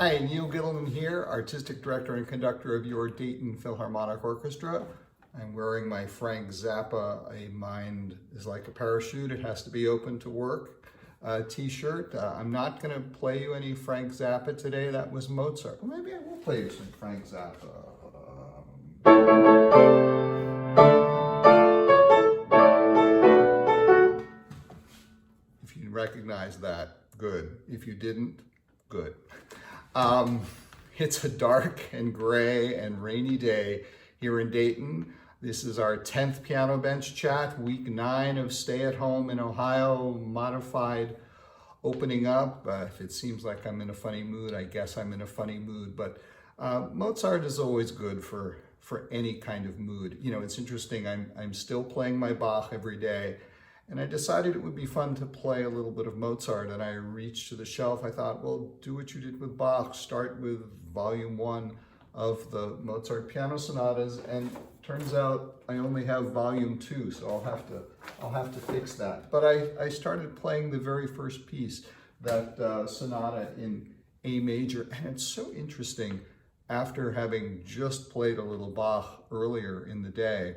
Hi, Neal Gittleman here, Artistic Director and Conductor of your Dayton Philharmonic Orchestra. I'm wearing my Frank Zappa, A Mind is Like a Parachute, It Has to Be Open to Work t-shirt. I'm not going to play you any Frank Zappa today, that was Mozart. Well, maybe I will play you some Frank Zappa. If you recognize that, good. If you didn't, good. It's a dark and gray and rainy day here in Dayton. This is our 10th piano bench chat, week 9 of stay at home in Ohio, modified opening up. If it seems like I'm in a funny mood, I guess I'm in a funny mood, but Mozart is always good for any kind of mood. You know, it's interesting, I'm still playing my Bach every day, and I decided it would be fun to play a little bit of Mozart, and I reached to the shelf. I thought, well, do what you did with Bach. Start with volume 1 of the Mozart piano sonatas, and turns out I only have volume 2, so I'll have to fix that. But I started playing the very first piece, that sonata in A major, and it's so interesting after having just played a little Bach earlier in the day,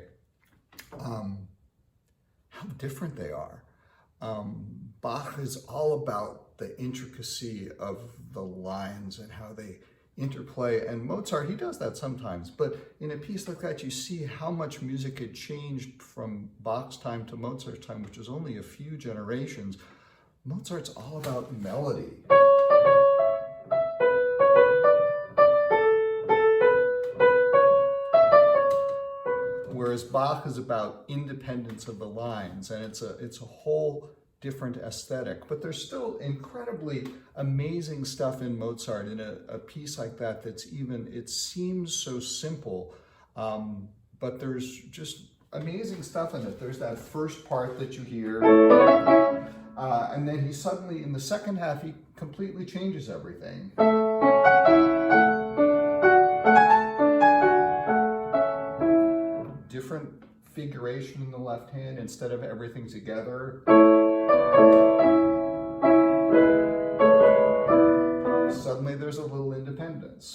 how different they are. Bach is all about the intricacy of the lines and how they interplay, and Mozart, he does that sometimes, but in a piece like that you see how much music had changed from Bach's time to Mozart's time, which is only a few generations. Mozart's all about melody. Whereas Bach is about independence of the lines, and it's a whole different aesthetic. But there's still incredibly amazing stuff in Mozart in a piece like that that's even, it seems so simple, but there's just amazing stuff in it. There's that first part that you hear, and then he suddenly, in the second half, he completely changes everything. Different figuration in the left hand instead of everything together. Suddenly there's a little independence.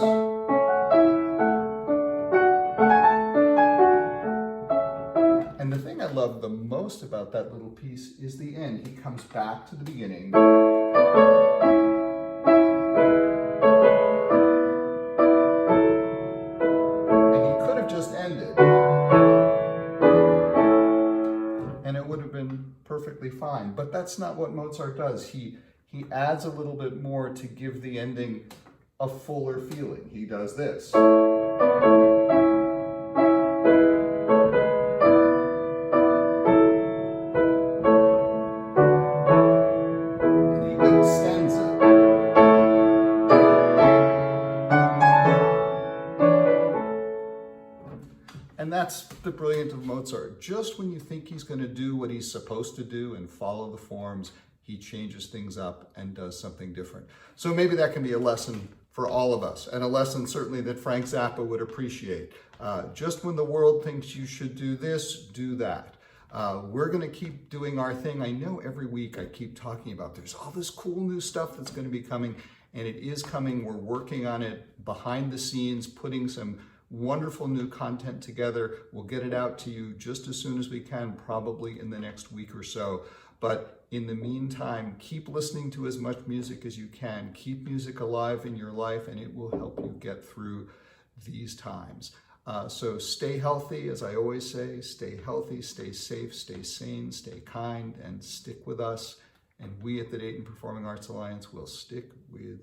And the thing I love the most about that little piece is the end. He comes back to the beginning. And he could have just ended. And it would have been perfectly fine. But that's not what Mozart does. He adds a little bit more to give the ending a fuller feeling. He does this. And he extends it. And that's the brilliance of Mozart. Just when you think he's going to do what he's supposed to do and follow the forms, he changes things up and does something different. So maybe that can be a lesson for all of us, and a lesson certainly that Frank Zappa would appreciate. Just when the world thinks you should do this, do that. We're going to keep doing our thing. I know every week I keep talking about there's all this cool new stuff that's going to be coming, and it is coming. We're working on it behind the scenes, putting some wonderful new content together. We'll get it out to you just as soon as we can, probably in the next week or so. But in the meantime, keep listening to as much music as you can. Keep music alive in your life, and it will help you get through these times. So stay healthy, as I always say. Stay healthy, stay safe, stay sane, stay kind, and stick with us. And we at the Dayton Performing Arts Alliance will stick with